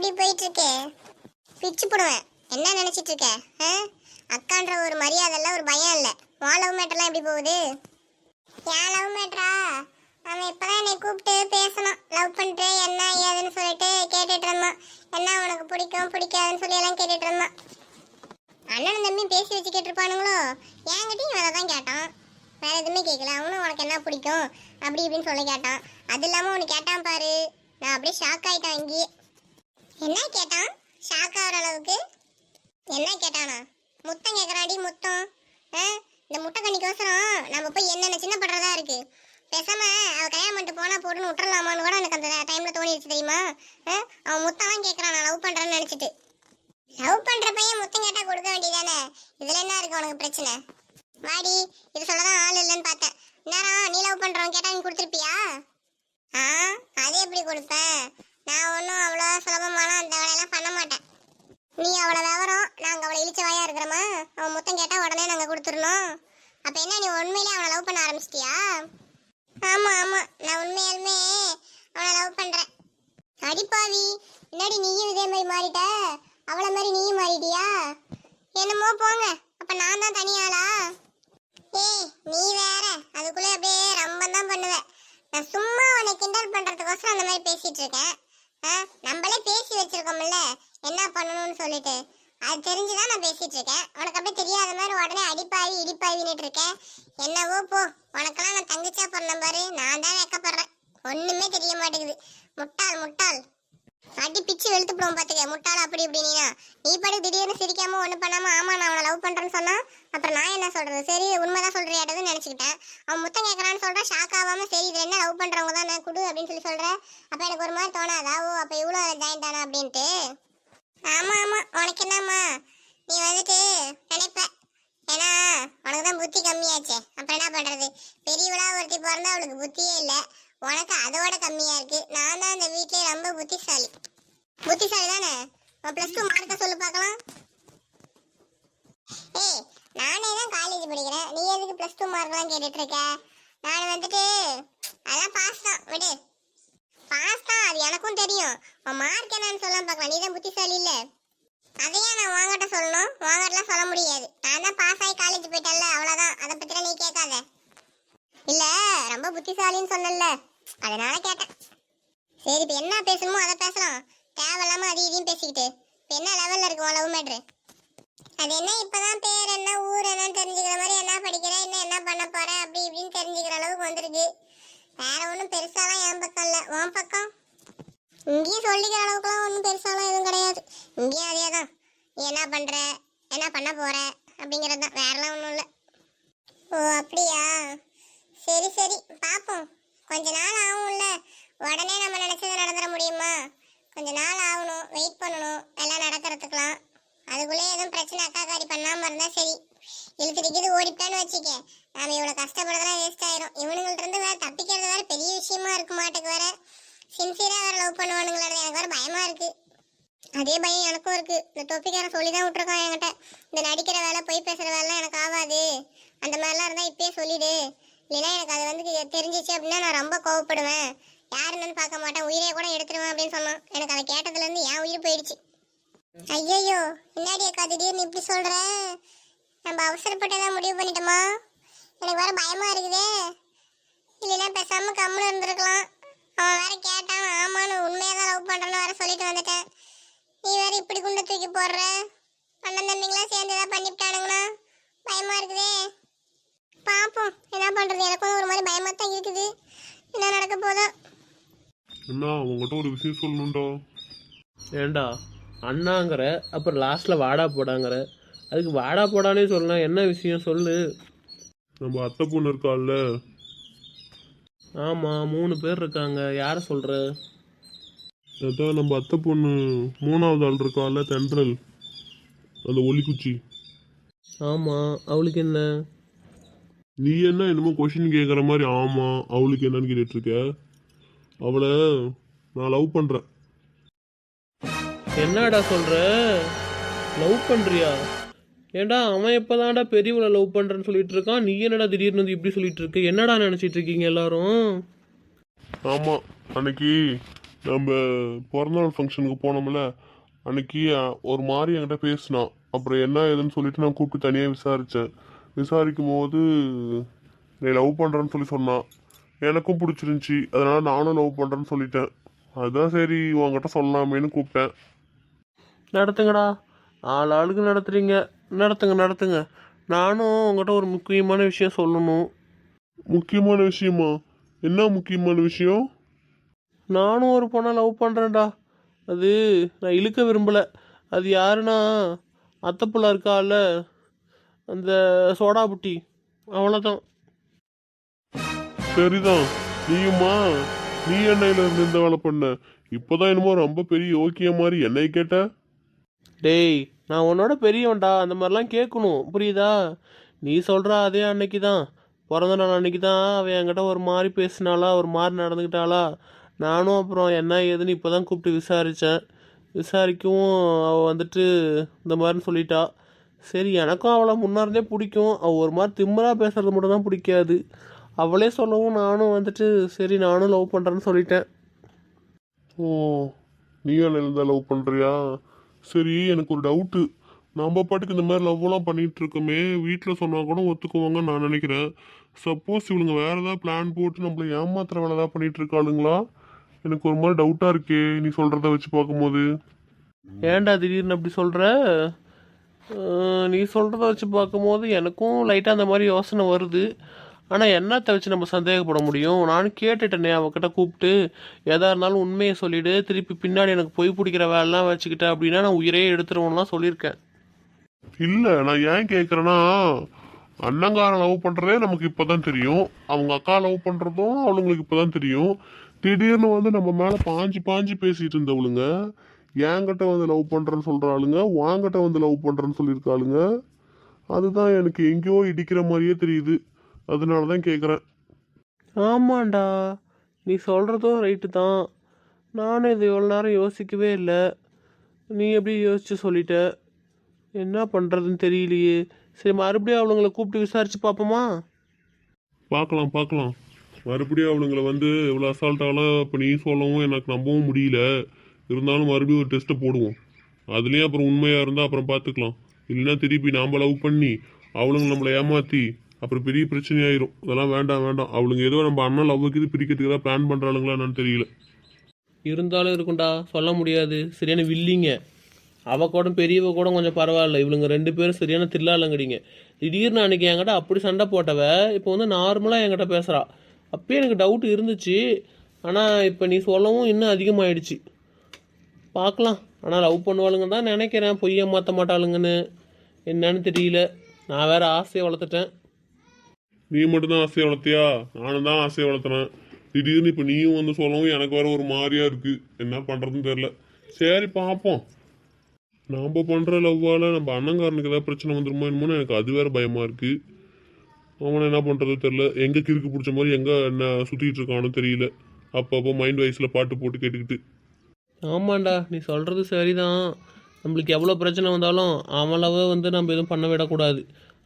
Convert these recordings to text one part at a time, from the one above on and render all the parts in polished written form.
இப்படி போயிட்டு இருக்கு? பிச்சு போடுவேன். என்ன நினைச்சிட்டு இருக்க? அக்கான்ற ஒரு மரியாதை இல்ல, ஒரு பயம் இல்ல. உன் லவ் மேட்டர்லாம் எப்படி போகுது? என் லவ் மேட்டரா? அவன் இப்பதான் என்னை கூப்பிட்டு பேசணும். லவ் பண்ணிட்டு என்ன ஏதுன்னு சொல்லிட்டு கேட்டுட்டு இருந்தான். என்ன உனக்கு பிடிக்கும் பிடிக்காதுன்னு சொல்லி எல்லாம் கேட்டுட்டு இருந்தான். அண்ணனும் தம்பியும் பேசி வச்சு கேட்டிருப்பானுங்களோ? என்கிட்டயும் அதை தான் கேட்டான். வேற எதுவுமே கேட்கல. அவனும் உனக்கு என்ன பிடிக்கும் அப்படி இப்படின்னு சொல்லி கேட்டான். அது இல்லாம உனக்கு கேட்டான் பாரு, நான் அப்படியே ஷாக் ஆயிட்டான். இங்கேயே என்ன கேட்டான்? ஷாக் ஆகிற அளவுக்கு என்ன கேட்டானா? முத்தம் கேட்கறாடி, முத்தம். இந்த முட்டை கண்ணிக்கோசரம் நம்ம போய் என்னென்ன சின்ன படுறதா இருக்கு. பேசாம அவ கல்யாணம் பண்ணிட்டு போனா போட்டுன்னு விட்டுறலாமான்னு கூட எனக்கு அந்த டைம்ல தோணிடுச்சு தெரியுமா? அவன் முத்தம் கேட்கறான் நான் லவ் பண்றேன்னு நினைச்சிட்டு. லவ் பண்ற பையன் முத்தம் கேட்டா கொடுக்க வேண்டியதானே? இதுல என்ன இருக்கு உனக்கு பிரச்சனை? வாடி, இது சொல்லதான் ஆள் இல்லைன்னு பார்த்தேன். நேரம் நீ லவ் பண்றவன் கேட்டா நீ கொடுத்துருப்பியா? அது எப்படி கொடுப்பேன்? நான் ஒன்றும் அவ்வளோ சுலபமான அந்த வேலையெல்லாம் பண்ண மாட்டேன். நீ அவளை விவரம், நாங்கள் அவளை இழிச்ச வாயா இருக்கிறோமா? அவன் முத்தம் கேட்டால் உடனே நாங்கள் கொடுத்துடணும். அப்போ என்ன நீ உண்மையிலே அவனை லவ் பண்ண ஆரம்பிச்சிட்டியா? ஆமாம் ஆமாம், நான் உண்மையாலுமே அவனை லவ் பண்ணுறேன். அடிப்பாவி, முன்னாடி நீயும் இதே மாதிரி மாறிட்ட, அவளை மாதிரி நீயும் மாறிட்டியா? என்னமோ போங்க, அப்போ நான் தான் தனியாளா? நீ வேற அதுக்குள்ளே அப்படியே ரொம்ப தான் பண்ணுவேன். நான் சும்மா உன்னை கிண்டல் பண்ணுறதுக்கோசரம் அந்த மாதிரி பேசிகிட்டு இருக்கேன். நம்மளே பேசி வச்சிருக்கோம்ல என்ன பண்ணணும்னு சொல்லிட்டு, அது தெரிஞ்சுதான் நான் பேசிட்டு இருக்கேன். உனக்கு அப்படியே தெரியாத மாதிரி உடனே அடிப்பாவி இடிப்பாவின்னுட்டு இருக்கேன். என்னவோ போ, உனக்கெல்லாம் நான் தங்கச்சா பண்ண பாரு, நான் தான் வைக்கப்படுறேன். ஒண்ணுமே தெரிய மாட்டேங்குது. முட்டாள் முட்டாள், அடி பிச்சு வெளுத்து போடுவோம் பாத்துக்க. முட்டாள் அப்படி இப்படின்னா நீ படி திடீர்னு சிரிக்காம ஒண்ணு பண்ணாம ஆமா நான் அவனை லவ் பண்றேன்னு சொன்னா அப்புறம் நான் என்ன சொல்றது? சரி உண்மைதான் சொல்றியாட்டதுன்னு நினைச்சுக்கிட்டேன். அவன் முத்தம் கேட்கறான்னு சொல்ற, ஷாக் ஆகாம சரி இதுல என்ன லவ் பண்றவங்க தான் நான் குடு அப்படின்னு சொல்லி சொல்ற. அப்ப எனக்கு ஒரு மாதிரி தோணாதா, ஓ அப்ப இவ்வளவு ஜாயின் தானா அப்படின்ட்டு? ஆமா ஆமா, உனக்கு என்னம்மா, நீ வந்துட்டு நினைப்ப, ஏன்னா உனக்கு தான் புத்தி கம்மியாச்சே. அப்புறம் என்ன பண்றது? பெரியவளா ஒருத்தி பிறந்தா அவளுக்கு புத்தியே இல்லை, உனக்கு அதோட கம்மியா இருக்கு. நான் தான் இந்த வீட்லயே ரொம்ப புத்திசாலி. புத்திசாலி தானே? +2 மார்க்க சொல்லு பார்க்கலாம். நானே தான் காலேஜ் படிக்கிறேன், நீ எதுக்கு +2 மார்க்லாம் கேட்டுட்டு இருக்க? நான் வந்துட்டு அதெல்லாம் பாஸ் தான், விடு. பாஸ் தான், அது எனக்கும் தெரியும். உன் மார்க் என்னன்னு சொல்ல பார்க்கலாம். நீ தான் புத்திசாலி இல்ல, அதையே நான் வாங்கட்ட சொல்லணும். வாங்கட்டலாம் சொல்ல முடியாது. நான் தான் பாஸ் ஆகி காலேஜ் போயிட்டேன்ல, அவ்வளவுதான். அதை பத்திலாம் நீ கேட்காத. இல்ல ரொம்ப புத்திசாலின்னு சொன்னல, அதனால கேட்டேன். சரி இப்ப என்ன பேசணுமோ அதை பேசலாம், தேவையில்லாம அது இதையும் பேசிக்கிட்டு. இப்ப என்ன லெவல்ல இருக்கு உன் லவ் மேட்ரு? அது என்ன இப்பதான் பேர் என்ன ஊர் என்னன்னு தெரிஞ்சுக்கிற மாதிரி, என்ன படிக்கிற இன்னும் என்ன பண்ண போற அப்படி இப்படின்னு தெரிஞ்சுக்கிற அளவுக்கு வந்துருக்கு. வேற ஒன்றும் பெருசாலாம் என் பக்கம் இல்லை. உன் பக்கம் இங்கேயும் சொல்லிக்கிற அளவுக்குலாம் ஒன்றும் பெருசாலாம் எதுவும் கிடையாது. இங்கேயும் அதே தான், நீ என்ன பண்ற என்ன பண்ண போற அப்படிங்கிறது தான், வேறலாம் ஒன்றும் இல்லை. ஓ அப்படியா? சரி சரி பார்ப்போம். கொஞ்ச நாள் ஆகும்ல, உடனே நம்ம நினைச்சது நடந்துட முடியுமா? கொஞ்ச நாள் ஆகணும், வெயிட் பண்ணணும் எல்லாம் நடக்கிறதுக்கெல்லாம். அதுக்குள்ளே எதுவும் பிரச்சனை அக்காக்காரி பண்ணாம இருந்தா சரி. இழுத்துடிக்கிறது ஓடிட்டான்னு வச்சுக்க, நாம இவ்வளவு கஷ்டப்படுறதெல்லாம் வேஸ்ட் ஆயிரும். இவனுங்கள்ட்ட இருந்து வேற தப்பிக்கிறது வேற பெரிய விஷயமா இருக்கு மாட்டுக்கு. வேற சின்சியரா வேற லவ் பண்ணுவானுங்களா, எனக்கு வேற பயமா இருக்கு. அதே பயம் எனக்கும் இருக்கு. இந்த தொப்பிக்காரன் சொல்லிதான் விட்டுருக்கான் என்கிட்ட, இந்த நடிக்கிற வேலை பொய் பேசுற வேலை எனக்கு ஆகாது, அந்த மாதிரிலாம் இருந்தா இப்பயே சொல்லிடு, இல்லைன்னா எனக்கு அது வந்து தெரிஞ்சிச்சு அப்படின்னா நான் ரொம்ப கோவப்படுவேன், யாருன்னு பார்க்க மாட்டேன், உயிரே கூட எடுத்துருவேன் அப்படின்னு சொன்னான். எனக்கு அதை கேட்டதுல இருந்து என் உயிர் போயிடுச்சு. ஐயோ முன்னாடி அக்கா திடீர்னு இப்படி சொல்ற, நம்ம அவசரப்பட்டதான் முடிவு பண்ணிட்டோமா? எனக்கு வேற பயமா இருக்குதே. இல்லைன்னா பேசாம கம்முன்னு இருந்திருக்கலாம். அவன் வேற கேட்டான், ஆமான்னு உண்மையாதான் லவ் பண்றேன்னு வேற சொல்லிட்டு வந்துட்டேன். நீ வேற இப்படி குண்டை தூக்கி போடுற. அண்ணன் தம்பிங்களாம் சேர்ந்து ஏதாவது பண்ணிவிட்டானுங்கன்னா பயமா இருக்குதே. பாப்போம் என்ன பண்றது, எனக்கும் ஒரு மாதிரி பயமா தான் இருக்குது. என்ன நடக்க போதோ. அண்ணா உங்ககிட்ட ஒரு விஷயம் சொல்லணும்டா. ஏண்டா அண்ணாங்கிற, அப்புறம் லாஸ்ட்ல வாடா போடாங்கிற, அதுக்கு வாடா போடானே சொல்லலாம். என்ன விஷயம் சொல்லு. நம்ம அத்தை பொண்ணு இருக்காள்ல. ஆமாம் 3 பேர் இருக்காங்க, யாரை சொல்கிற? அதான் நம்ம அத்தை பொண்ணு 3வது ஆள் இருக்காள்ல, தென்றல், அந்த ஒலிக்குச்சி. ஆமாம், அவளுக்கு என்ன? நீ என்ன என்னமோ கொஷின் கேட்குற மாதிரி ஆமா அவளுக்கு என்னன்னு கேட்டுட்டு இருக்க. அவளை நான் லவ் பண்றேன். என்னடா சொல்கிற? லவ் பண்ணுறியா? ஏண்டா அவன் எப்போதான்டா பெரியவளை லவ் பண்ணுறேன்னு சொல்லிட்டு இருக்கான், நீ என்னடா திடீர்னு வந்து இப்படி சொல்லிட்டு இருக்க? என்னடா நினச்சிட்டு இருக்கீங்க எல்லாரும்? ஆமா அன்னைக்கு நம்ம பிறந்தநாள் ஃபங்க்ஷனுக்கு போனோம்ல அன்னைக்கு ஒரு மாதிரி என்கிட்ட பேசினான். அப்புறம் என்ன ஏதுன்னு சொல்லிட்டு நான் கூப்பிட்டு தனியாக விசாரித்தேன். விசாரிக்கும் போது நீ லவ் பண்ணுறேன்னு சொல்லி சொன்னான். எனக்கும் பிடிச்சிருந்துச்சி, அதனால நானும் லவ் பண்ணுறேன்னு சொல்லிட்டேன். அதுதான் சரி உங்ககிட்ட சொல்லலாமேன்னு கூப்பிட்டேன். நடத்துங்கடா, ஆள் ஆளுக்கு நடத்துறீங்க. நடத்துங்க நடத்துங்க. நானும் உங்கள்கிட்ட ஒரு முக்கியமான விஷயம் சொல்லணும். முக்கியமான விஷயமா? என்ன முக்கியமான விஷயம்? நானும் ஒரு பொண்ணை லவ் பண்ணுறேன்டா. அது நான் இழுக்க விரும்பலை. அது யாருன்னா அத்தை புள்ள இருக்கால, அந்த சோடா புட்டி, அவ்வளோதான். சரிதான். நீயுமா? நீ என்னையில இருந்து இந்த வேலை பண்ண? இப்போதான் என்னமோ ரொம்ப பெரிய யோக்கிய மாதிரி என்னை கேட்ட. டேய், நான் உன்னோட பெரியவன்டா, அந்த மாதிரிலாம் கேட்கணும், புரியுதா? நீ சொல்கிற அதே அன்னைக்கு தான், பிறந்த நாள் அன்னைக்கு தான் அவன் என்கிட்ட ஒரு மாதிரி பேசினாளா, ஒரு மாதிரி நடந்துக்கிட்டாளா. நானும் அப்புறம் என்ன ஏதுன்னு இப்போ தான் கூப்பிட்டு விசாரித்தேன். விசாரிக்கவும் அவள் வந்துட்டு இந்த மாதிரின்னு சொல்லிட்டா. சரி, எனக்கும் அவளை முன்னாடியே பிடிக்கும். அவள் ஒரு மாதிரி திமிரா பேசுறது மட்டும் தான் பிடிக்காது. அவளே சொல்லவும் நானும் வந்துட்டு சரி நானும் லவ் பண்ணுறேன்னு சொல்லிட்டேன். ஓ, நீ என்னையில தான் லவ் பண்றியா? சரி, எனக்கு ஒரு டவுட்டு. நம்ம பாட்டுக்கு இந்த மாதிரி லவ்லாம் பண்ணிட்டு இருக்கோமே, வீட்டில் சொன்னா கூட ஒத்துக்குவாங்கன்னு நான் நினைக்கிறேன். சப்போஸ் இவளுங்க வேற ஏதாவது பிளான் போட்டு நம்மள ஏமாத்துற வேலை ஏதாவது பண்ணிட்டு இருக்காளுங்களா? எனக்கு ஒரு மாதிரி டவுட்டா இருக்கே நீ சொல்றத வச்சு பார்க்கும்போது. ஏன்டா திடீர்னு அப்படி சொல்கிற? நீ சொல்கிறத வச்சு பார்க்கும்போது எனக்கும் லைட்டாக அந்த மாதிரி யோசனை வருது. ஆனால் என்னத்தை வச்சு நம்ம சந்தேகப்பட முடியும்? நானும் கேட்டுட்டேனே அவகிட்ட கூப்பிட்டு, எதா இருந்தாலும் உண்மையை சொல்லிவிடு, திருப்பி பின்னாடி எனக்கு பொய் பிடிக்கிற வேலைலாம் வச்சுக்கிட்டேன் அப்படின்னா நான் உயிரே எடுத்துருவோம்லாம் சொல்லியிருக்கேன். இல்ல, நான் ஏன் கேக்குறேன்னா, அண்ணங்காரன் லவ் பண்றதே நமக்கு இப்பதான் தெரியும். அவங்க அக்கா லவ் பண்றதும் அவளுங்களுக்கு இப்பதான் தெரியும். திடீர்னு வந்து நம்ம மேல பாஞ்சு பாஞ்சு பேசிட்டு இருந்தவளுங்க என்கிட்ட வந்து லவ் பண்றேன்னு சொல்றாளுங்க, வாங்கிட்ட வந்து லவ் பண்றேன்னு சொல்லியிருக்காளுங்க. அதுதான் எனக்கு எங்கேயோ இடிக்கிற மாதிரியே தெரியுது. அதனாலதான் கேக்குறேன். ஆமாண்டா, நீ சொல்கிறதும் ரைட்டு தான். நானும் இது எவ்வளோ நேரம் யோசிக்கவே இல்லை. நீ எப்படி யோசிச்சு சொல்லிட்ட? என்ன பண்ணுறதுன்னு தெரியலையே. சரி, மறுபடியும் அவளுங்களை கூப்பிட்டு விசாரிச்சு பார்ப்போமா? பார்க்கலாம் பார்க்கலாம். மறுபடியும் அவளுங்களை வந்து இவ்வளோ அசால்ட்டாலாம் இப்போ நீ சொல்லவும் எனக்கு நம்பவும் முடியல. இருந்தாலும் மறுபடியும் ஒரு டெஸ்ட்டை போடுவோம். அதுலேயும் அப்புறம் உண்மையாக இருந்தால் அப்புறம் பார்த்துக்கலாம். இல்லைன்னா திருப்பி நாம் லவ் பண்ணி அவளுங்க நம்மளை ஏமாற்றி அப்புறம் பெரிய பிரச்சனையாயிரும். அதெல்லாம் வேண்டாம் வேண்டாம். அவளுங்க ஏதோ நம்ம அண்ணன் லவ்வுக்கு இது பிரிக்கிறதுக்கு தான் பிளான் பண்ணுறாளுங்களா என்னன்னு தெரியல. இருந்தாலும் இருக்கும்டா, சொல்ல முடியாது. சரியான வில்லிங்க. அவ கூட பெரியவ கூட கொஞ்சம் பரவாயில்ல, இவளுங்க ரெண்டு பேரும் சரியான தில்லாலங்கடிங்க. திடீர்னு அன்னைக்கு என்கிட்ட அப்படி சண்டை போட்டவ இப்போ வந்து நார்மலாக என்கிட்ட பேசுகிறா. அப்பயே எனக்கு டவுட் இருந்துச்சு, ஆனால் இப்போ நீ சொல்லவும் இன்னும் அதிகமாகிடுச்சு. பார்க்கலாம். ஆனால் லவ் பண்ணுவாளுங்க தான் நினைக்கிறேன், பொய்யை மாற்ற மாட்டாளுங்கன்னு. என்னன்னு தெரியல. நான் வேற ஆசையை வளர்த்துட்டேன். நீ மட்டும்தான் ஆசையை வளர்த்தியா? நானும் தான் ஆசையை வளர்த்துனேன். திடீர்னு இப்போ நீயும் வந்து சொல்லவும் எனக்கு வேற ஒரு மாதிரியா இருக்கு. என்ன பண்ணுறதுன்னு தெரில. சரி பார்ப்போம். நாம் பண்ணுற லவ்வால் நம்ம அண்ணங்காரனுக்கு ஏதாவது பிரச்சனை வந்துருமோ என்னமோன்னு எனக்கு அது வேற பயமாக இருக்குது. அவனை என்ன பண்ணுறது தெரில. எங்கே கிறுக்கு பிடிச்ச மாதிரி எங்கே என்ன சுற்றிட்டு இருக்கானோ தெரியல. அப்பப்போ மைண்ட் வைஸில் பாட்டு போட்டு கேட்டுக்கிட்டு. ஆமாண்டா, நீ சொல்கிறது சரிதான். நம்மளுக்கு எவ்வளோ பிரச்சனை வந்தாலும் அவளவை வந்து நம்ம எதுவும் பண்ண விடக்கூடாது.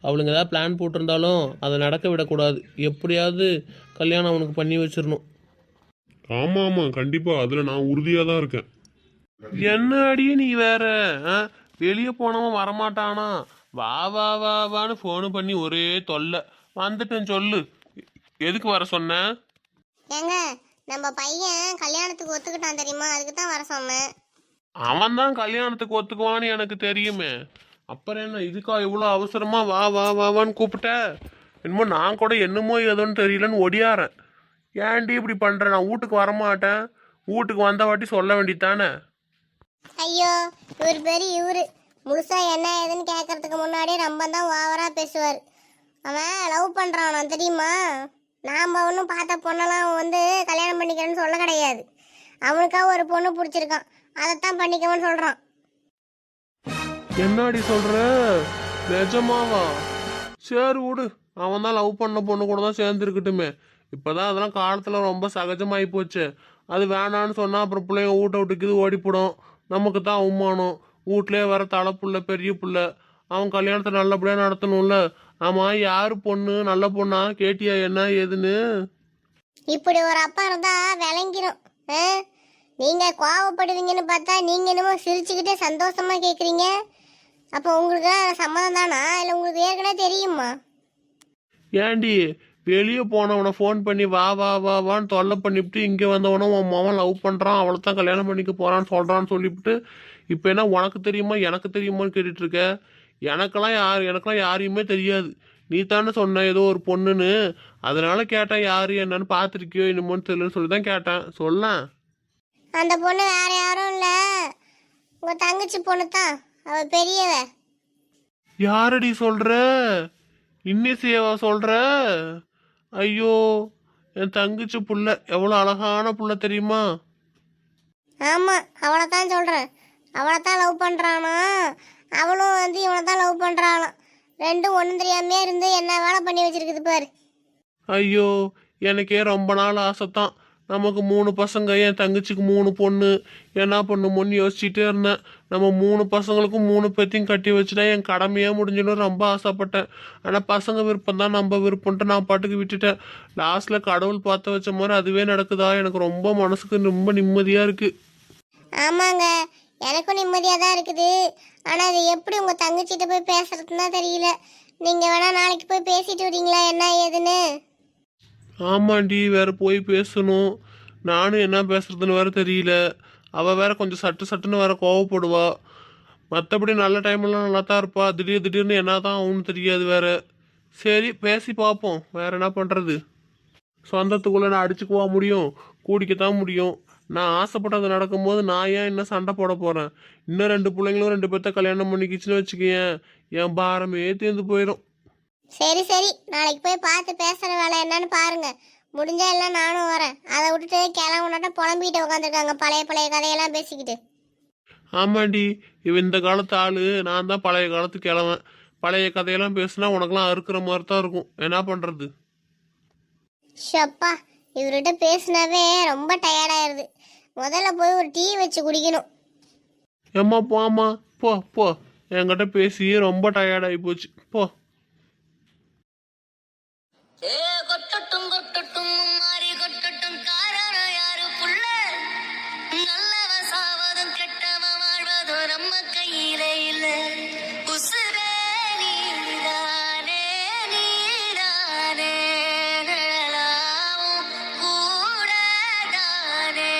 அவளுங்க ஏதாவது பிளான் போட்டிருந்தாலும் அதை நடக்க விடக்கூடாது. எப்படியாவது கல்யாணம் அவனுக்கு பண்ணி வச்சிடணும். ஆமாம் ஆமாம், கண்டிப்பாக அதில் நான் உறுதியாக தான் இருக்கேன். என்ன அடியே நீ வேற? வெளியே போனவன் வரமாட்டானா? வா வா வா வான்னு ஃபோனு பண்ணி ஒரே தொல்லை. வந்துட்டேன், சொல்லு. எதுக்கு வர சொன்ன? ஏங்க, நம்ம பையன் கல்யாணத்துக்கு ஒத்துக்கிட்டான் தெரியுமா? அதுக்கு தான் வர சொன்னேன். அவன் தான் கல்யாணத்துக்கு ஒத்துக்குவான்னு எனக்கு தெரியுமே. அப்புறம் என்ன இதுக்கா இவ்வளோ அவசரமா வா வா வான்னு கூப்பிட்ட? என்னமோ நான் கூட என்னமோ ஏதோன்னு தெரியலன்னு ஒடியாரேன். ஏன்டி இப்படி பண்ற? நான் வீட்டுக்கு வரமாட்டேன். வீட்டுக்கு வந்த வாட்டி சொல்ல வேண்டியதானே? ஐயோ, இவர் பெரிய இவரு முழுசா என்ன ஏதுன்னு கேட்கறதுக்கு முன்னாடியே ரொம்ப தான் ஓவரா பேசுவார். அவன் லவ் பண்றானோ தெரியுமா? நாம ஒன்றும் பார்த்த பொண்ணெல்லாம் அவன் வந்து கல்யாணம் பண்ணிக்கிறேன்னு சொல்ல கிடையாது. அவனுக்கா ஒரு பொண்ணு பிடிச்சிருக்கான், அதைத்தான் பண்ணிக்கவன்னு சொல்றான். என்னடி சொல்ற? நிஜமாவா? சரி விடு, அவன் தான் லவ் பண்ண பொண்ணு கூட தான் சேர்ந்துருக்கட்டுமே. இப்போதான் அதெல்லாம் காலத்தில் ரொம்ப சகஜமாகி போச்சு. அது வேணான்னு சொன்னால் அப்புறம் பிள்ளைங்க வீட்டை விட்டுக்குது ஓடிப்படும். நமக்கு தான் அவமானம். வீட்லேயே வர தலை புள்ள பெரிய புள்ள. அவன் கல்யாணத்தை நல்லபடியாக நடத்தணும்ல. ஆமாம், யார் பொண்ணு? நல்ல பொண்ணா? கேட்டியா என்ன ஏதுன்னு? இப்படி ஒரு அப்பா இருந்தா விளங்கிரும். நீங்க கோவப்படுவீங்கன்னு பார்த்தா நீங்க என்னமோ சிரிச்சுக்கிட்டே சந்தோஷமா கேக்குறீங்க. அப்போ உங்களுக்கு சம்மதம் தானா இல்லை உங்களுக்கு ஏற்கனவே தெரியுமா? ஏண்டி வெளியே போனவனை ஃபோன் பண்ணி வா வா வா வான்னு தொல்லை பண்ணிவிட்டு இங்கே வந்தவனை உன் மகன் லவ் பண்ணுறான், அவளை தான் கல்யாணம் பண்ணிக்க போகிறான்னு சொல்கிறான்னு சொல்லிவிட்டு இப்போ என்ன உனக்கு தெரியுமா எனக்கு தெரியுமான்னு கேட்டுட்டு இருக்க? எனக்கெல்லாம் யாரையுமே தெரியாது. நீ தானே சொன்ன ஏதோ ஒரு பொண்ணுன்னு, அதனால கேட்டேன் யாரு என்னன்னு பார்த்துருக்கியோ என்னமோன்னு தெரியலன்னு சொல்லி தான் கேட்டேன். சொல்லேன். அந்த பொண்ணு வேற யாரும் இல்லை, உங்க தங்கச்சி பொண்ணு தான். அவ பெரியவ. யாரடி சொல்ற? இன்னிசையவா சொல்ற? ஐயோ, என் தங்கச்சி புள்ள எவ்வளோ அழகான புள்ள தெரியுமா? ஆமா, அவளை தான் சொல்றேன். அவளை தான் லவ் பண்றானா, அவளும் வந்து இவனை தான் லவ் பண்றாளாம். ரெண்டும் ஒன்றும் தெரியாமே இருந்து என்ன வேலை பண்ணி வச்சிருக்குது பாரு. ஐயோ, எனக்கே ரொம்ப நாள் ஆசைத்தான். நமக்கு 3 பசங்க, என் தங்கச்சிக்கு 3 பொண்ணு. என்ன பண்ணுமோன்னு யோசிச்சுட்டே இருந்தேன். நம்ம 3 பசங்களுக்கும் 3 பேத்தையும் கட்டி வச்சுட்டா என் கடமையே முடிஞ்சிடும் ரொம்ப ஆசைப்பட்டேன். ஆனால் பசங்க விருப்பம் தான் நம்ம விருப்பம்ன்ட்டு நான் பாட்டுக்கு விட்டுட்டேன். லாஸ்ட்டில் கடவுள் பார்த்து வச்ச மாதிரி அதுவே நடக்குதா? எனக்கு ரொம்ப மனசுக்கு ரொம்ப நிம்மதியாக இருக்குது. ஆமாங்க, எனக்கும் நிம்மதியாக தான் இருக்குது. ஆனால் அது எப்படி உங்கள் தங்கச்சிட்ட போய் பேசுறதுன்னு தான் தெரியல. நீங்கள் வேணா நாளைக்கு போய் பேசிட்டு வரீங்களா என்ன ஏதுன்னு? ஆமாண்டி, வேற போய் பேசணும். நானும் என்ன பேசுறதுன்னு வேற தெரியல. அவள் வேற கொஞ்சம் சட்டுன்னு வேற கோவப்படுவா. மற்றபடி நல்ல டைம்லாம் நல்லா தான் இருப்பா. திடீர்னு என்ன தான் ஆகும்னு தெரியாது வேற. சரி பேசி பார்ப்போம், வேற என்ன பண்ணுறது? சொந்தத்துக்குள்ளே நான் அடிச்சுக்குவா முடியும், கூடிக்கத்தான் முடியும். நான் ஆசைப்பட்டது நடக்கும்போது நான் ஏன் இன்னும் சண்டை போட போகிறேன்? இன்னும் 2 பிள்ளைங்களும் 2 பேர்த்த கல்யாணம் பண்ணிக்கிச்சுன்னு வச்சுக்கேன், என் பாரமே தீர்ந்து போயிடும். சரி சரி, நாளைக்கு போய் பார்த்து பேசுகிற வேலை என்னன்னு பாருங்க. முடிஞ்சா எல்லாம் நானும் வரேன். அதை விட்டுட்டு கிளம்புனாட்ட புலம்பிக்கிட்டு உட்காந்துருக்காங்க பழைய கதையெல்லாம் பேசிக்கிட்டு. ஆமாண்டி, இந்த காலத்து ஆளு, நான் தான் பழைய காலத்து கிழவன். பழைய கதையெல்லாம் பேசுனா உனக்கெல்லாம் அறுக்கிற மாதிரி தான் இருக்கும். என்ன பண்ணுறது? ஷப்பா, இவர்கிட்ட பேசினாவே ரொம்ப டயர்டாயிருது. முதல்ல போய் ஒரு டீ வச்சு குடிக்கணும். ஏம்மா போம்மா, போ போ. என்கிட்ட பேசி ரொம்ப டயர்டாகி போச்சு, போ. கொட்டட்டும் கொட்டட்டும் மாறி கொட்டட்டும் காரணம் யாரு புள்ள? நல்லவன் சாவதும் கெட்டவன் வாழ்வதும் நம்ம கையில இல்ல. உசுரே நீதானே நீதானே, நிழலாவும் கூடதானே.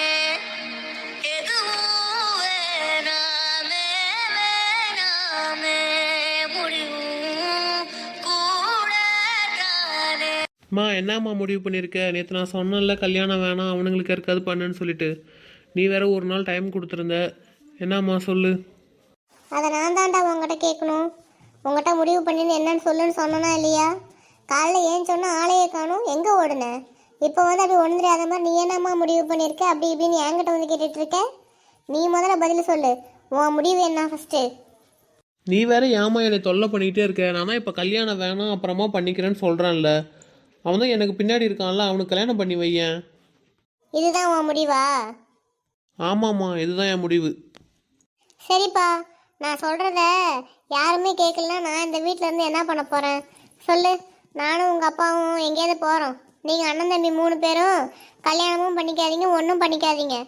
எதுவும் வேணாமே வேணாமே, முடிவும் கூடதானே. அம்மா, என்னம்மா முடிவு பண்ணியிருக்க? நேற்று நான் சொன்னேன்ல கல்யாணம் வேணாம், அவனுங்களுக்கு இருக்காது பண்ணுன்னு சொல்லிட்டு. நீ வேற ஒரு நாள் டைம் கொடுத்துருந்த. என்னம்மா சொல்லு. அதை நான் தான்டா உங்ககிட்ட கேட்கணும். உங்ககிட்ட முடிவு பண்ணின்னு என்னன்னு சொல்லுன்னு சொன்னனா இல்லையா? காலைல ஏன் சொன்னா ஆளையே காணும், எங்கே ஓடுன? இப்போ வந்து அப்படி ஒன்று தெரியாத மாதிரி நீ என்னம்மா முடிவு பண்ணியிருக்க அப்படி இப்படின்னு என்கிட்ட வந்து கேட்டுட்டு இருக்க. நீ முதல்ல பதில் சொல்லு, உன் முடிவு என்ன ஃபஸ்ட்டு? நீ வேற ஏமா என்னை தொல்லை பண்ணிக்கிட்டே இருக்க? நான் தான் இப்போ கல்யாணம் வேணாம் அப்புறமா பண்ணிக்கிறேன்னு சொல்கிறான்ல. அவன் தான் எனக்கு பின்னாடி இருக்கான்ல, அவனுக்கு கல்யாணம் பண்ணி வையேன். இதுதான் உன் முடிவா? ஆமாம்மா, இதுதான் என் முடிவு. சரிப்பா, நான் சொல்கிறத யாருமே கேட்கலன்னா நான் இந்த வீட்டில் இருந்து என்ன பண்ண போகிறேன் சொல்லு. நானும் உங்கள் அப்பாவும் எங்கேயாவது போகிறோம். நீங்கள் அண்ணன் தம்பி 3 பேரும் கல்யாணமும் பண்ணிக்காதீங்க, ஒன்றும் பண்ணிக்காதீங்க.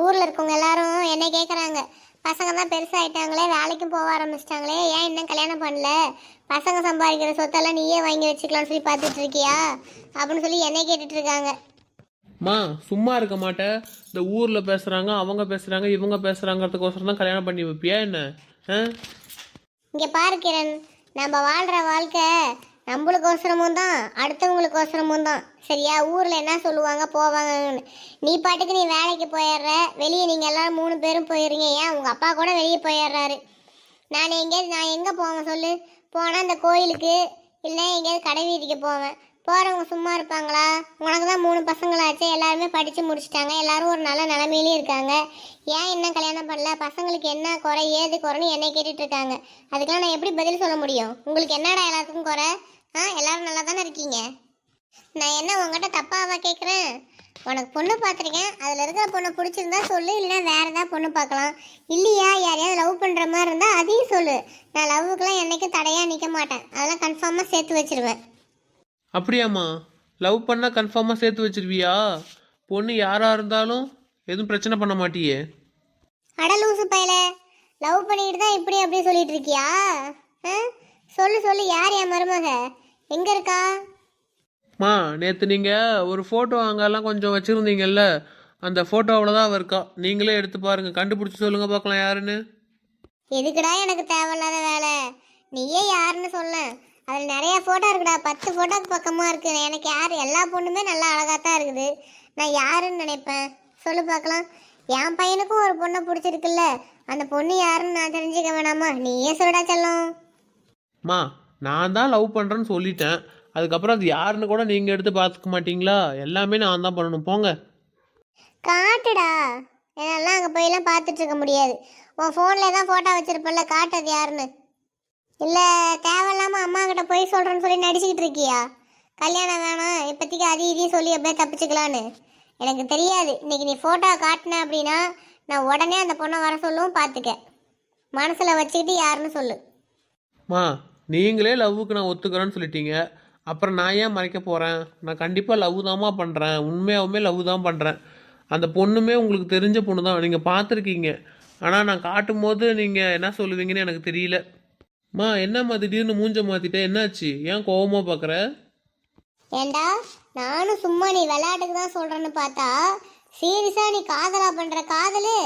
ஊரில் இருக்கவங்க எல்லாரும் என்ன கேட்குறாங்க, பசங்க தான் பெருசாகிட்டாங்களே, வேலைக்கும் போக ஆரம்பிச்சிட்டாங்களே, ஏன் இன்னும் கல்யாணம் பண்ணல? பசங்க சம்பாதிக்கிற சொத்தெல்லாம் நீயே வாங்கி வச்சுக்கலாம்னு சொல்லி பார்த்துட்டு இருக்கியா அப்படின்னு சொல்லி என்னை கேட்டுட்டு இருக்காங்க. மா, சும்மா இருக்க மாட்டேன். இந்த ஊரில் பேசுகிறாங்க, அவங்க பேசுகிறாங்க, இவங்க பேசுகிறாங்கிறதுக்கோசரம் தான் கல்யாணம் பண்ணி வைப்பியா என்ன? இங்கே பாரு கிரண், நம்ம வாழ்கிற வாழ்க்கை நம்மளுக்கோசரமும் தான் அடுத்தவங்களுக்கோசரமும் தான். சரியா? ஊரில் என்ன சொல்லுவாங்க போவாங்கன்னு. நீ பாட்டுக்கு நீ வேலைக்கு போயிடுற, வெளியே நீங்கள் எல்லோரும் 3 பேரும் போயிடுறீங்க. ஏன் உங்கள் அப்பா கூட வெளியே போயிடுறாரு. நான் எங்கே போவேன் சொல்லு? போனால் இந்த கோயிலுக்கு இல்லை எங்கேயாவது கடை வீதிக்கு போவேன். போகிறவங்க சும்மா இருப்பாங்களா? உனக்கு தான் 3 பசங்களாச்சு, எல்லாருமே படித்து முடிச்சிட்டாங்க, எல்லாரும் ஒரு நல்ல நிலமையிலே இருக்காங்க. ஏன் இன்னும் கல்யாணம் பண்ணல? பசங்களுக்கு என்ன குறை ஏது குறைன்னு என்னை கேட்டுட்டு இருக்காங்க. அதுக்கெல்லாம் நான் எப்படி பதில் சொல்ல முடியும்? உங்களுக்கு என்னடா எல்லாத்துக்கும் குறை? எல்லாரும் நல்லா தானே இருக்கீங்க. நான் என்ன உங்ககிட்ட தப்பாவா கேட்குறேன்? உனக்கு பொண்ணு பார்த்துருக்கேன், அதில் இருக்கிற பொண்ணை பிடிச்சிருந்தா சொல்லு, இல்லைன்னா வேறு ஏதாவது பொண்ணு பார்க்கலாம். இல்லையா யாரையாவது லவ் பண்ணுற மாதிரி இருந்தால் அதையும் சொல்லு. நான் லவ்வுக்கெல்லாம் என்றைக்கும் தடையாக நிற்க மாட்டேன். அதெல்லாம் கன்ஃபார்மாக சேர்த்து வச்சிருவேன். அப்படியாம்மா? லவ் பண்ணால் கன்ஃபார்மாக சேர்த்து வச்சிருவியா? பொண்ணு யாராக இருந்தாலும் எதுவும் பிரச்சனை பண்ண மாட்டியே? அட லூசு பயல, லவ் பண்ணிட்டு தான் இப்படி அப்படி சொல்லிட்டு இருக்கியா? ஆ? சொல்லு சொல்லு, யார் என் மருமக? எங்க இருக்கா? மா, நேற்று நீங்கள் ஒரு ஃபோட்டோ அங்கெல்லாம் கொஞ்சம் வச்சுருந்தீங்கல்ல, அந்த ஃபோட்டோவில் தான் அவ இருக்கா. நீங்களே எடுத்து பாருங்கள், கண்டுபிடிச்சி சொல்லுங்கள் பார்க்கலாம் யாருன்னு. எதுக்குடா எனக்கு தேவையில்லாத வேலை? நீயே யாருன்னு சொல்ல. அதில் நிறைய ஃபோட்டோ இருக்குடா, 10 ஃபோட்டோக்கு பக்கமாக இருக்கு. எனக்கு யார்? எல்லா பொண்ணுமே நல்லா அழகாக தான் இருக்குது. நான் யாருன்னு நினைப்பேன்? சொல்லு பார்க்கலாம். என் பையனுக்கும் ஒரு பொண்ணை பிடிச்சிருக்குல்ல, அந்த பொண்ணு யாருன்னு நான் தெரிஞ்சுக்க வேணாமா? நீயே சொல்லுடா செல்லம். மா, நான் தான் லவ் பண்ணுறேன்னு சொல்லிட்டேன். அதுக்கப்புறம் அது யாருன்னு கூட நீங்கள் எடுத்து பார்த்துக்க மாட்டீங்களா? எல்லாமே நான் தான் பண்ணணும், போங்க. காட்டுடா. என்னெல்லாம் அங்கே போயெல்லாம் பார்த்துட்டு இருக்க முடியாது. உன் ஃபோனில் தான் ஃபோட்டோ வச்சிருப்பல்ல, காட்டுறது யாருன்னு. இல்லை தேவையில்லாமல் அம்மா கிட்ட போய் சொல்கிறேன்னு சொல்லி நடிச்சுக்கிட்டு இருக்கியா? கல்யாணம் வேணாம் இப்போதைக்கு அது இதையும் சொல்லி அப்படியே தப்பிச்சுக்கலான்னு. எனக்கு தெரியாது. இன்னைக்கு நீ ஃபோட்டோ காட்டின அப்படின்னா நான் உடனே அந்த பொண்ணை வர சொல்லுவோம், பார்த்துக்க. மனசில் வச்சுக்கிட்டு யாருன்னு சொல்லு. மா, நீங்களே லவ்வுக்கு நான் ஒத்துக்கிறேன்னு சொல்லிட்டீங்க, அப்புறம் நான் ஏன் மறைக்க போகிறேன்? நான் கண்டிப்பாக லவ் தான்மா பண்ணுறேன், உண்மையாகவுமே லவ் தான் பண்ணுறேன். அந்த பொண்ணுமே உங்களுக்கு தெரிஞ்ச பொண்ணு தான், நீங்கள் பார்த்துருக்கீங்க. ஆனால் நான் காட்டும் போது நீங்கள் என்ன சொல்லுவீங்கன்னு எனக்கு தெரியல. மா, என்னம்மா திடீர்னு மூஞ்ச மாற்றிட்டே, என்னாச்சு? ஏன் கோவமாக பார்க்குற? ஏண்டா, நானும் சும்மா நீ விளையாட்டுக்கு தான் சொல்கிறேன்னு பார்த்தா சீரியஸாக நீ காதலா பண்ணுற காதலு?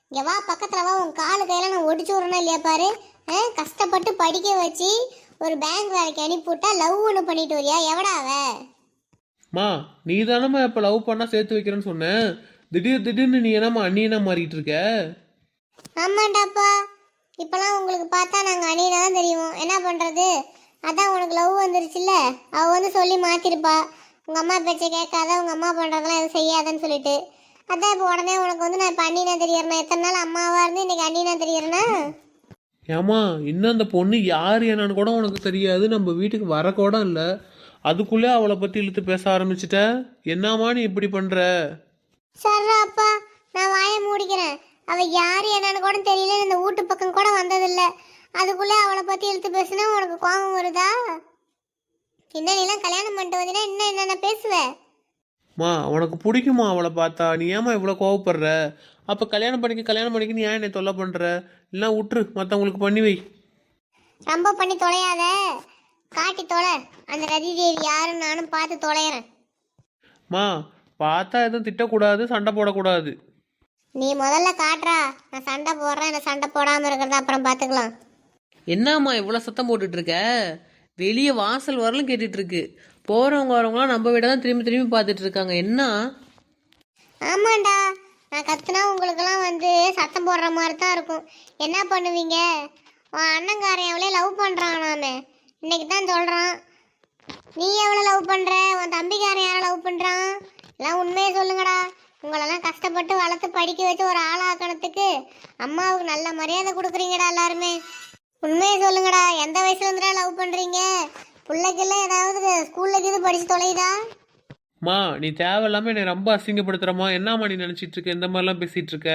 இங்கே வா, பக்கத்தில் வா, உன் காலு கையில் நான் ஒடிச்சு விட்றேன்னா இல்லையா பாரு. கஷ்டப்பட்டு படிக்க வச்சு ஒரு பேங்க் வேலைக்கு அனுப்பிவிட்டா லவ் ஒன்று பண்ணிட்டு வரியா? எவடாவ? மா, நீ தானம்மா இப்போ லவ் பண்ணால் சேர்த்து வைக்கிறேன்னு சொன்னேன். திடீர்னு நீ என்னம்மா அண்ணியனா மாறிட்டு இருக்க? ஆமாண்டாப்பா, இப்போலாம் உங்களுக்கு பார்த்தா நாங்கள் அணியில தான் தெரியுவோம். என்ன பண்ணுறது? அதான் உனக்கு லவ் வந்துருச்சுல்ல, அவள் வந்து சொல்லி மாற்றிருப்பா. உங்கள் அம்மா பேச்சை கேட்காத, உங்கள் அம்மா பண்ணுறதெல்லாம் எதுவும் செய்யாதன்னு சொல்லிட்டு. அதான் இப்போ உடனே உனக்கு வந்து நான் இப்போ அண்ணினா தெரியறேன். எத்தனை நாள் அம்மாவாக இருந்து இன்னைக்கு அண்ணினா தெரியறேன்னா? ஏம்மா, இன்னும் அந்த பொண்ணு யார் என்னன்னு கூட உனக்கு தெரியாது, நம்ம வீட்டுக்கு வரக்கூட இல்லை, அதுக்குள்ளே அவளை பற்றி இழுத்து பேச ஆரம்பிச்சிட்ட. என்னம்மா நீ இப்படி பண்ணுற? சர்ரா அப்பா, நான் வாயை மூடிக்கிறேன். அவள் யார் என்னன்னு கூட தெரியல, இந்த வீட்டு பக்கம் கூட வந்ததில்லை. அதுக்குள்ளே அவளை பற்றி இழுத்து பேசுனா உனக்கு கோபம் வருதா? இன்னும் நீலாம் கல்யாணம் பண்ணிட்டு வந்தீங்கன்னா இன்னும் என்னென்ன பேசுவ? மா, உனக்கு பிடிக்குமா அவளை பார்த்தா? நீ ஏம்மா இவ்வளோ கோவப்படுற? அப்போ கல்யாணம் பண்ணிக்க நீ ஏன் என்னை தொல்லை பண்ணுற? இல்லைனா விட்டுரு, மற்றவங்களுக்கு பண்ணி வை. ரொம்ப பண்ணி தொலையாத, காட்டி தொலை. அந்த ரதி தேவி யாருன்னு நானும் பார்த்து தொலைகிறேன். மா, பார்த்தா எதுவும் திட்டக்கூடாது, சண்டை போடக்கூடாது. நீ முதல்ல காட்டுறா, நான் சண்டை போடுறேன். இந்த சண்டை போடாமல் இருக்கிறத அப்புறம் பார்த்துக்கலாம். என்னம்மா இவ்வளோ சத்தம் போட்டுட்டு இருக்க? வெளியே வாசல் வரலும் கேட்டுட்டு இருக்கு. போறவங்க வரவங்களாம் நம்ம வீட தான் திரும்பி திரும்பி பார்த்துட்டு இருக்காங்க. என்ன? ஆமாண்டா, நான் கத்துனா உங்களுக்கெல்லாம் வந்து சத்தம் போடுற மாதிரி தான் இருக்கும். என்ன பண்ணுவீங்க? உன் அண்ணங்காரன் எவ்வளோ லவ் பண்ணுறான் நாம இன்னைக்கு தான் சொல்கிறான். நீ எவ்வளோ லவ் பண்ணுற? உன் தம்பிக்காரன் யாரை லவ் பண்ணுறான்? எல்லாம் உண்மையை சொல்லுங்கடா. உங்களெல்லாம் கஷ்டப்பட்டு வளர்த்து படிக்க வச்சு ஒரு ஆளாக்கணத்துக்கு அம்மாவுக்கு நல்ல மரியாதை கொடுக்குறீங்கடா எல்லாருமே. உண்மையை சொல்லுங்கடா, எந்த வயசுல இருந்துடா லவ் பண்ணுறீங்க? பிள்ளைக்கெல்லாம் ஏதாவது ஸ்கூல்ல இது படித்து தொலைதா? மா, நீ தேவையில்லாமல் என்னை ரொம்ப அசிங்கப்படுத்துகிறம்மா. என்னம்மா நீ நினச்சிட்டு இருக்க? இந்த மாதிரிலாம் பேசிகிட்டு இருக்க?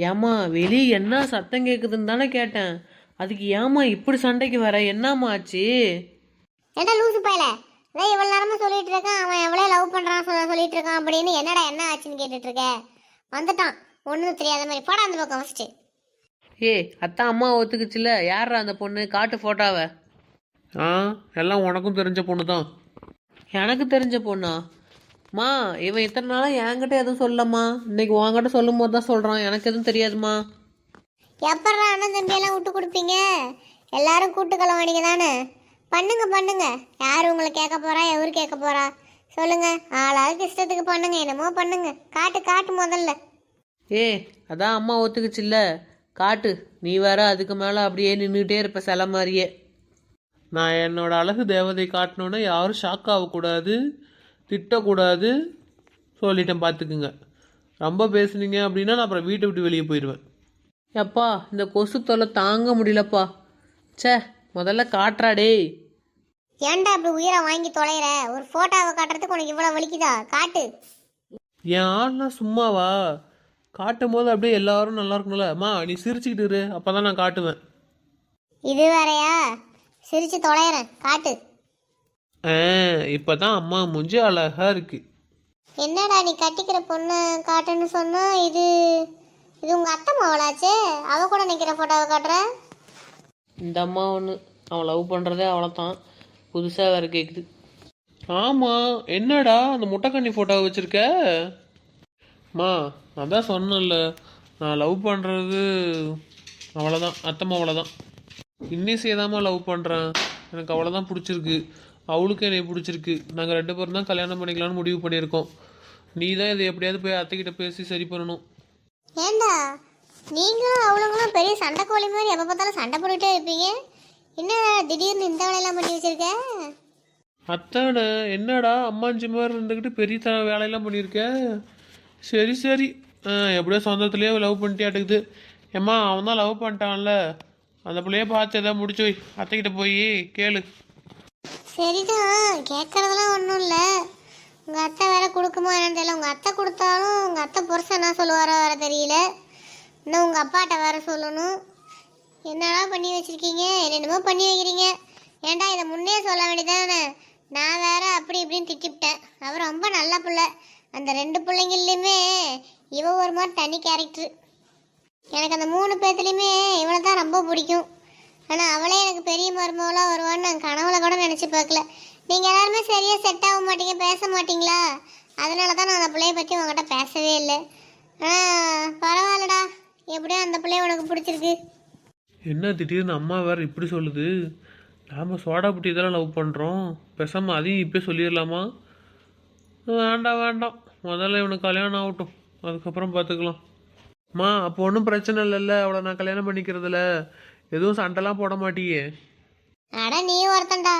ஏம்மா வெளியே என்ன சத்தம் கேட்குதுன்னு தானே கேட்டேன். அதுக்கு ஏம்மா இப்படி சண்டைக்கு வர? என்னம்மா ஆச்சு? ஏண்டா லூசு பயல, அதான் இவ்வளோ நேரமா சொல்லிட்டு இருக்கான், அவன் எவ்வளோ லவ் பண்ணுறான் சொல்லிட்டு இருக்கான் அப்படின்னு. என்னடா என்ன ஆச்சுன்னு கேட்டுட்டு இருக்க? வந்துட்டான் ஒன்றும் தெரியாத மாதிரி. போடா அந்த பக்கம் ஃபஸ்ட்டு. அத்தான் அம்மா ஒத்துக்குச்சுல, யாரா அந்த பொண்ணு? காட்டு ஃபோட்டோவை. ஆ, எல்லாம் உனக்கும் தெரிஞ்ச பொண்ணு தான். எனக்கு தெரிஞ்ச பொண்ணா? மா, இவன் இத்தனை நாளாக என்கிட்ட எதுவும் சொல்லம்மா. இன்னைக்கு உன்கிட்ட சொல்லும் போது தான் சொல்கிறான். எனக்கு எதுவும் தெரியாதுமா. எப்பட்றா அண்ணன் தம்பியெல்லாம் விட்டு கொடுப்பீங்க? எல்லாரும் கூட்டு கலவாணிங்க தானே. பண்ணுங்க பண்ணுங்க, யார் உங்களை கேட்க போறா? எவரு கேட்க போறா? சொல்லுங்க, ஆளாளுக்கு இஷ்டத்துக்கு பண்ணுங்க, என்னமோ பண்ணுங்க. காட்டு காட்டு முதல்ல. அதான் அம்மா ஒத்துக்குச்சுல்ல, காட்டு. நீ வேற அதுக்கு மேலே அப்படியே நின்றுட்டே இருப்ப சில மாதிரியே. நான் என்னோட அழகு தேவதை காட்டணுன்னா யாரும் ஷாக் ஆகக்கூடாது, திட்டக்கூடாது சொல்லிட்டேன், பார்த்துக்குங்க. ரொம்ப பேசுனீங்க அப்படின்னா நான் அப்புறம் வீட்டை விட்டு வெளியே போயிடுவேன். எப்பா, இந்த கொசு தொல்லை தாங்க முடியலப்பா. சே, முதல்ல காட்டுறா டேய். ஏன்டா அப்படி உயிரை வாங்கி தொலைகிற? ஒரு போட்டோவை காட்டுறதுக்கு உனக்கு இவ்வளோ வலிக்குதா? காட்டு. என் ஆள்னா சும்மாவா? காட்டும் போது அப்படியே எல்லாரும் நல்லா இருக்கணும்ல. அம்மா, நீ சிரிச்சுக்கிட்டு இரு, அப்போ தான் நான் காட்டுவேன். இது வேறையா? சிரிச்சு தொலைகிறேன், காட்டு. இப்போ தான் அம்மா மூஞ்சி அழகா இருக்கு. என்னடா நீ கட்டிக்கிற பொண்ணு காட்டுன்னு சொன்னா இது இது உங்க அத்தை மாவளாச்சே, அவ கூட நிக்கிற போட்டோவை காட்டுற. இந்த அம்மா ஒன்று அவன் லவ் பண்ணுறதே அவ்வளோதான், புதுசாக வேறு கேட்குது. ஆமாம், என்னடா அந்த முட்டைக்கண்ணி ஃபோட்டோவை வச்சுருக்க? மா, அதான் சொன்னேன்ல, நான் லவ் பண்ணுறது அவ்வளோதான், அத்தம்மா அவ்வளோதான். இன்னிசையை தாம்மா லவ் பண்ணுறேன், எனக்கு அவ்வளோதான் பிடிச்சிருக்கு. அவளுக்கும் என்னை பிடிச்சிருக்கு. நாங்கள் 2 பேரும் தான் கல்யாணம் பண்ணிக்கலாம்னு முடிவு பண்ணியிருக்கோம். நீ தான் இதை எப்படியாவது போய் அத்தைக்கிட்ட பேசி சரி பண்ணணும். ஏண்டா நீங்களும் அவளுங்களும் பெரிய சண்டை கோழி மாதிரி எப்போ பார்த்தாலும் சண்டை போட்டுட்டே இருப்பீங்க, என்ன திடீர்னு இந்த வேலையெல்லாம் பண்ணி வச்சிருக்க? அத்தானே, என்னடா அம்மாஞ்சி மாதிரி இருந்துக்கிட்டு பெரிய வேலையெல்லாம் பண்ணியிருக்க? சரி சரி, எப்படியோ சொந்தத்துலேயே லவ் பண்ணிட்டியாட்டுக்குது. ஏம்மா, அவன் தான் லவ் பண்ணிட்டான்ல, அந்த பிள்ளைய பார்த்து எதாவது முடிச்சு வை, அத்தைக்கிட்ட போய் கேளு. சரிதான், கேட்கறதெல்லாம் ஒன்றும் இல்லை. உங்கள் அத்தை வேற கொடுக்குமோ என்னன்னு தெரியல. உங்கள் அத்தை கொடுத்தாலும் உங்கள் அத்தை புருஷன் என்ன சொல்லுவாரோ வேற தெரியல. இன்னும் உங்கள் அப்பாட்ட வேற சொல்லணும். என்னடா பண்ணி வச்சிருக்கீங்க, என்னென்னமோ பண்ணி வைக்கிறீங்க. ஏன்டா இதை முன்னே சொல்ல வேண்டியதானே? நான் வேற அப்படி இப்படின்னு திட்டிவிட்டேன். அவர் ரொம்ப நல்ல பிள்ளை. அந்த 2 பிள்ளைங்கள்லையுமே இவ ஒரு மாதிரி தனி கேரக்டர். எனக்கு அந்த 3 பேர்த்துலையுமே இவளை தான் ரொம்ப பிடிக்கும். ஆனால் அவளே எனக்கு பெரிய மருமவளாக வருவான்னு நான் கனவுல கூட நினச்சி பார்க்கல. நீங்கள் எல்லாருமே சரியாக செட் ஆக மாட்டீங்க, பேச மாட்டீங்களா? அதனால தான் நான் அந்த பிள்ளைய பற்றி உங்கள்கிட்ட பேசவே இல்லை. பரவாயில்லடா, எப்படியோ அந்த பிள்ளைய உனக்கு பிடிச்சிருக்கு. என்ன திடீர்னு அம்மா வேறு இப்படி சொல்லுது? நாம் சோடா புட்டி இதெல்லாம் லவ் பண்ணுறோம், பேசாமல் அதையும் இப்போ சொல்லிடலாமா? வேண்டாம் வேண்டாம், முதல்ல இவனுக்கு கல்யாணம் ஆகட்டும், அதுக்கப்புறம் பார்த்துக்கலாம். அம்மா, அப்போ ஒன்றும் பிரச்சனை இல்லைல்ல, அவளை நான் கல்யாணம் பண்ணிக்கிறதுல எதுவும் சண்டைலாம் போட மாட்டியே? அட நீ ஒருத்தன்டா,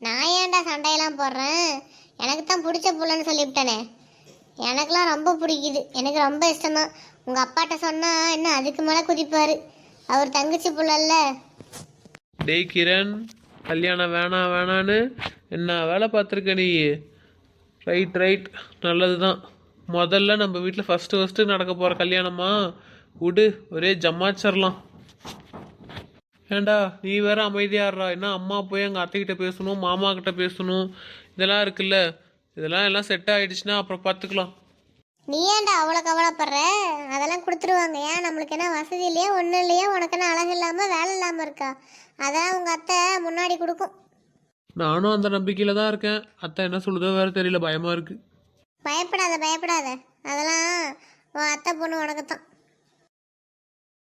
நான் ஏன்டா சண்டையெல்லாம் போடுறேன்? எனக்கு தான் பிடிச்ச புள்ளன்னு சொல்லிவிட்டனே. எனக்கெல்லாம் ரொம்ப பிடிக்குது, எனக்கு ரொம்ப இஷ்டம்தான். உங்கள் அப்பாட்ட சொன்னால் இன்னும் அதுக்கு மேலே குதிப்பார். அவர் தங்கச்சி புள்ளல்ல. டேய் கிரண், கல்யாணம் வேணாம் வேணான்னு என்ன வேலை பார்த்துருக்க நீ? ரைட் ரைட், நல்லது தான். முதல்ல நம்ம வீட்டில் ஃபஸ்ட்டு நடக்க போகிற கல்யாணமா? விடு, ஒரே ஜமாச்சரலாம். ஏண்டா நீ வேற அமைதியாடுறா? என்ன அம்மா போய் எங்கள் அத்தைக்கிட்ட பேசணும், மாமா கிட்ட பேசணும், இதெல்லாம் இருக்குல்ல, இதெல்லாம் செட் ஆகிடுச்சுன்னா அப்புறம் பார்த்துக்கலாம். நீ ஏன்டா அவ்வளோ கவலைப்படுற? அதெல்லாம் கொடுத்துருவாங்க. ஏன் நம்மளுக்கு என்ன வசதி இல்லையா, ஒன்றும் இல்லையா? உனக்கு என்ன அழகு இல்லாமல் வேலை இல்லாமல் இருக்கா? அதான் உங்கள் அத்தை முன்னாடி கொடுக்கும். நானும் அந்த நம்பிக்கையில் தான் இருக்கேன். அத்தை என்ன சொல்லுதோ வேறு தெரியல, பயமாக இருக்குது. பயப்படாத பயப்படாத, அதெல்லாம் உன் அத்தை பொண்ணு உனக்கு தான்.